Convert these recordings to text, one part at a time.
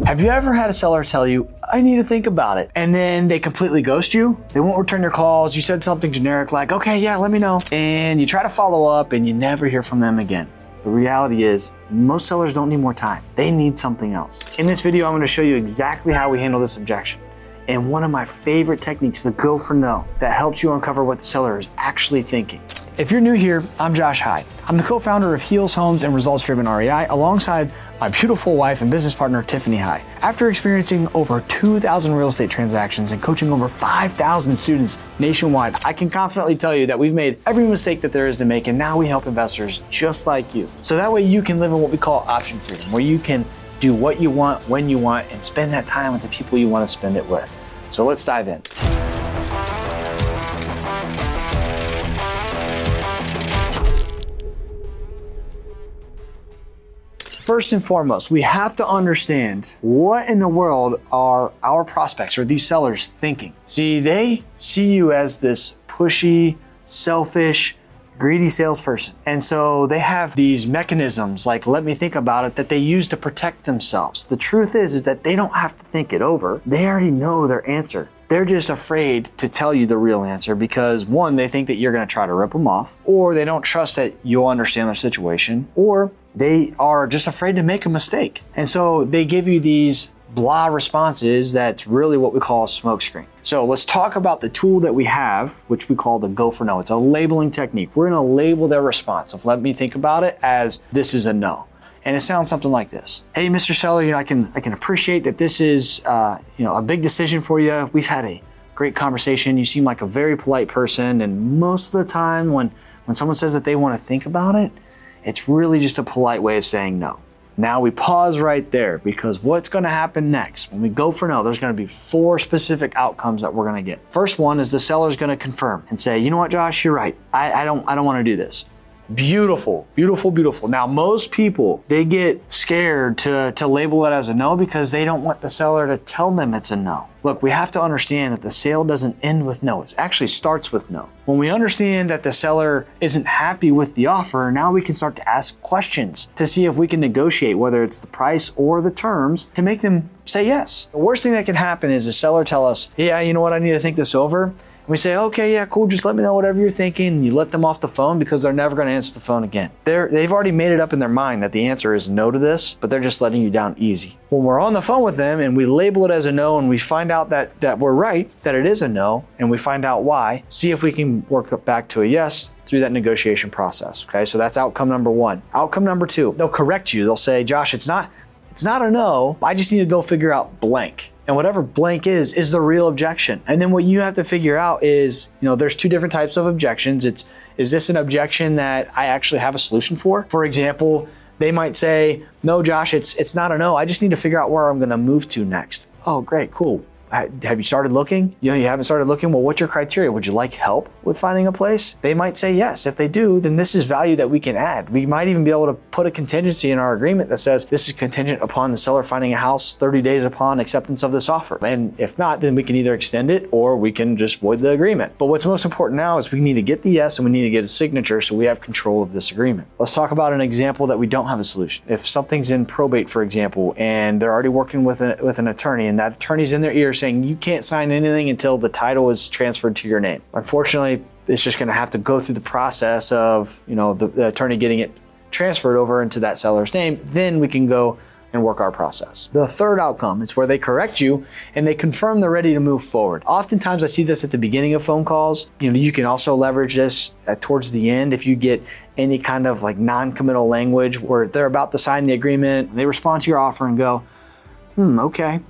Have you ever had a seller tell you, I need to think about it, and then they completely ghost you? They won't return your calls. You said something generic like, okay, yeah, let me know. And you try to follow up and you never hear from them again. The reality is, most sellers don't need more time. They need something else. In this video, I'm gonna show you exactly how we handle this objection. And one of my favorite techniques, the go for no, that helps you uncover what the seller is actually thinking. If you're new here, I'm Josh Hyde. I'm the co-founder of Heels Homes and Results Driven REI alongside my beautiful wife and business partner, Tiffany Hyde. After experiencing over 2,000 real estate transactions and coaching over 5,000 students nationwide, I can confidently tell you that we've made every mistake that there is to make, and now we help investors just like you. So that way you can live in what we call option freedom, where you can do what you want, when you want, and spend that time with the people you want to spend it with. So let's dive in. First and foremost, we have to understand what in the world are our prospects or these sellers thinking. See, they see you as this pushy, selfish, greedy salesperson. And so they have these mechanisms like, let me think about it, that they use to protect themselves. The truth is that they don't have to think it over. They already know their answer. They're just afraid to tell you the real answer because one, they think that you're gonna try to rip them off, or they don't trust that you'll understand their situation, or they are just afraid to make a mistake. And so they give you these blah responses that's really what we call a smokescreen. So let's talk about the tool that we have, which we call the go for no. It's a labeling technique. We're gonna label their response of let me think about it as this is a no. And it sounds something like this. Hey, Mr. Seller, I can appreciate that this is a big decision for you. We've had a great conversation. You seem like a very polite person. And most of the time when someone says that they wanna think about it, it's really just a polite way of saying no. Now we pause right there because what's gonna happen next? When we go for no, there's gonna be 4 specific outcomes that we're gonna get. First one is the seller's gonna confirm and say, you know what, Josh, you're right. I don't wanna do this. Beautiful, beautiful, beautiful. Now, most people, they get scared to label it as a no because they don't want the seller to tell them it's a no. Look, we have to understand that the sale doesn't end with no. It actually starts with no. When we understand that the seller isn't happy with the offer, now we can start to ask questions to see if we can negotiate, whether it's the price or the terms, to make them say yes. The worst thing that can happen is the seller tell us, yeah, you know what, I need to think this over. And we say, okay, yeah, cool, just let me know whatever you're thinking. And you let them off the phone because they're never gonna answer the phone again. They've already made it up in their mind that the answer is no to this, but they're just letting you down easy. When we're on the phone with them and we label it as a no and we find out that we're right, that it is a no, and we find out why, see if we can work up back to a yes through that negotiation process, okay? So that's outcome number 1. Outcome number 2, they'll correct you. They'll say, Josh, it's not a no, I just need to go figure out blank. And whatever blank is the real objection. And then what you have to figure out is, there's 2 different types of objections. Is this an objection that I actually have a solution for? For example, they might say, no, Josh, it's not a no. I just need to figure out where I'm gonna move to next. Oh, great, cool. Have you started looking? You haven't started looking? Well, what's your criteria? Would you like help with finding a place? They might say yes. If they do, then this is value that we can add. We might even be able to put a contingency in our agreement that says this is contingent upon the seller finding a house 30 days upon acceptance of this offer. And if not, then we can either extend it or we can just void the agreement. But what's most important now is we need to get the yes and we need to get a signature so we have control of this agreement. Let's talk about an example that we don't have a solution. If something's in probate, for example, and they're already working with an attorney and that attorney's in their ear saying you can't sign anything until the title is transferred to your name. Unfortunately, it's just gonna have to go through the process of the attorney getting it transferred over into that seller's name. Then we can go and work our process. The third outcome is where they correct you and they confirm they're ready to move forward. Oftentimes I see this at the beginning of phone calls. You can also leverage this towards the end if you get any kind of like non-committal language where they're about to sign the agreement. They respond to your offer and go, okay,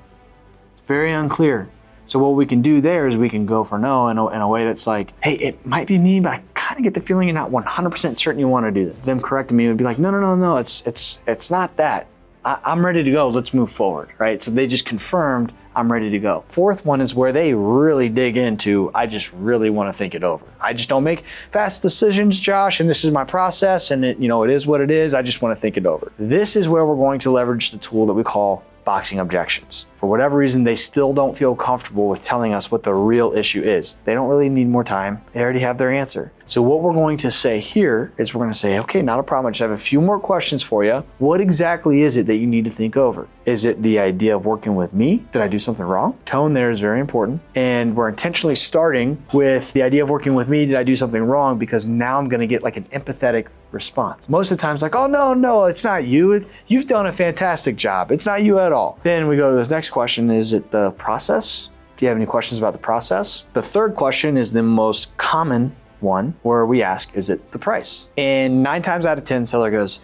it's very unclear. So what we can do there is we can go for no in a way that's like, hey, it might be me, but I kind of get the feeling you're not 100% certain you want to do this. Them correcting me would be like, no, it's not that. I'm ready to go, let's move forward, right? So they just confirmed I'm ready to go. Fourth one is where they really dig into, I just really want to think it over. I just don't make fast decisions, Josh, and this is my process, and it is what it is. I just want to think it over. This is where we're going to leverage the tool that we call boxing objections. For whatever reason, they still don't feel comfortable with telling us what the real issue is. They don't really need more time. They already have their answer. So what we're going to say here is we're going to say, okay, not a problem. I just have a few more questions for you. What exactly is it that you need to think over? Is it the idea of working with me? Did I do something wrong? Tone there is very important. And we're intentionally starting with the idea of working with me. Did I do something wrong? Because now I'm going to get like an empathetic response. Most of the time it's like, oh, no, it's not you. You've done a fantastic job. It's not you at all. Then we go to this next question. Is it the process? Do you have any questions about the process? The third question is the most common one where we ask, is it the price? And 9 times out of 10, seller goes,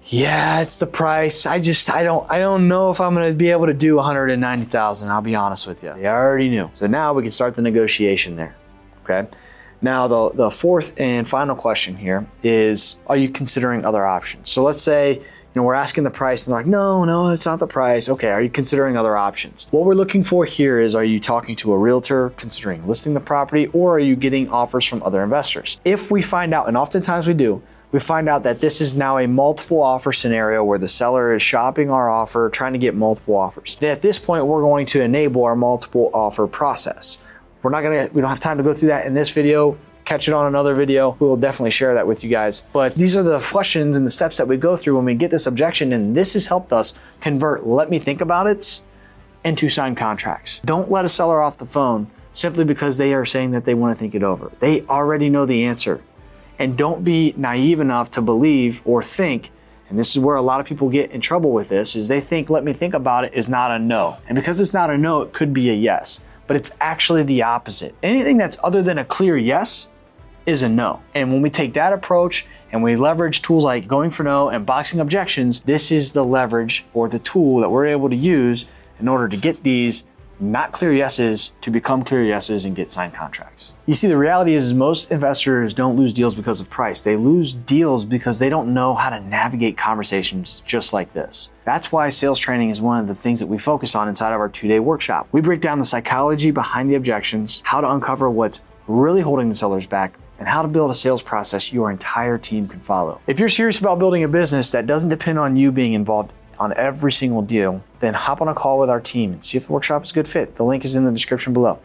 yeah, it's the price. I don't know if I'm gonna be able to do 190,000. I'll be honest with you. They already knew. So now we can start the negotiation there, okay? Now the fourth and final question here is, are you considering other options? So let's say, we're asking the price and they're like, no, it's not the price. Okay, are you considering other options? What we're looking for here is, are you talking to a realtor, considering listing the property, or are you getting offers from other investors? If we find out, and oftentimes we do, we find out that this is now a multiple offer scenario where the seller is shopping our offer, trying to get multiple offers. Then at this point, we're going to enable our multiple offer process. We don't have time to go through that in this video. Catch it on another video. We will definitely share that with you guys. But these are the questions and the steps that we go through when we get this objection, and this has helped us convert let me think about it into signed contracts. Don't let a seller off the phone simply because they are saying that they want to think it over. They already know the answer. And don't be naive enough to believe or think, and this is where a lot of people get in trouble with this, is they think let me think about it is not a no. And because it's not a no, it could be a yes. But it's actually the opposite. Anything that's other than a clear yes is a no. And when we take that approach and we leverage tools like going for no and boxing objections, this is the leverage or the tool that we're able to use in order to get these not clear yeses to become clear yeses and get signed contracts. You see, the reality is most investors don't lose deals because of price. They lose deals because they don't know how to navigate conversations just like this. That's why sales training is one of the things that we focus on inside of our 2-day workshop. We break down the psychology behind the objections, how to uncover what's really holding the sellers back, and how to build a sales process your entire team can follow. If you're serious about building a business that doesn't depend on you being involved on every single deal, then hop on a call with our team and see if the workshop is a good fit. The link is in the description below.